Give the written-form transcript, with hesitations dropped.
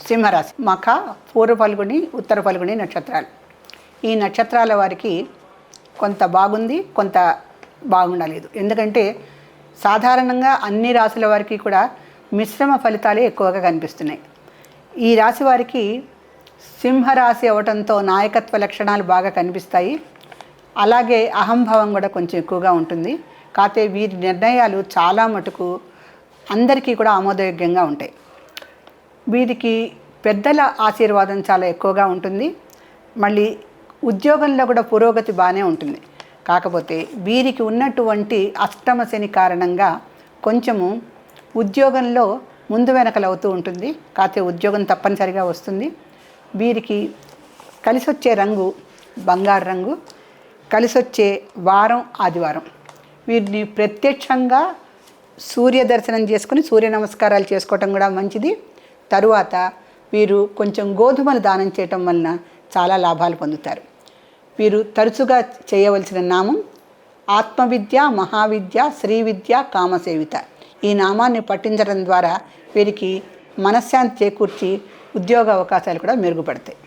సింహరాశి మఖ, పూర్వ ఫల్గుని, ఉత్తర ఫల్గుని నక్షత్రాలు. ఈ నక్షత్రాల వారికి కొంత బాగుంది, కొంత బాగుండలేదు. ఎందుకంటే సాధారణంగా అన్ని రాశుల వారికి కూడా మిశ్రమ ఫలితాలే ఎక్కువగా కనిపిస్తున్నాయి. ఈ రాశి వారికి సింహరాశి అవటంతో నాయకత్వ లక్షణాలు బాగా కనిపిస్తాయి. అలాగే అహంభావం కూడా కొంచెం ఎక్కువగా ఉంటుంది. కాకపోతే వీరి నిర్ణయాలు చాలా మటుకు అందరికీ కూడా ఆమోదయోగ్యంగా ఉంటాయి. వీరికి పెద్దల ఆశీర్వాదం చాలా ఎక్కువగా ఉంటుంది. మళ్ళీ ఉద్యోగంలో కూడా పురోగతి బాగానే ఉంటుంది. కాకపోతే వీరికి ఉన్నటువంటి అష్టమ శని కారణంగా కొంచెము ఉద్యోగంలో ముందు వెనకలు అవుతూ ఉంటుంది. కాకపోతే ఉద్యోగం తప్పనిసరిగా వస్తుంది. వీరికి కలిసొచ్చే రంగు బంగారు రంగు, కలిసొచ్చే వారం ఆదివారం. వీరిని ప్రత్యక్షంగా సూర్య దర్శనం చేసుకుని సూర్య నమస్కారాలు చేసుకోవటం కూడా మంచిది. తరువాత వీరు కొంచెం గోధుమలు దానం చేయటం వలన చాలా లాభాలు పొందుతారు. వీరు తరచుగా చేయవలసిన నామం ఆత్మవిద్య, మహావిద్య, శ్రీవిద్య, కామసేవిత. ఈ నామాన్ని పఠించడం ద్వారా వీరికి మనశ్శాంతి చేకూర్చి ఉద్యోగ అవకాశాలు కూడా మెరుగుపడతాయి.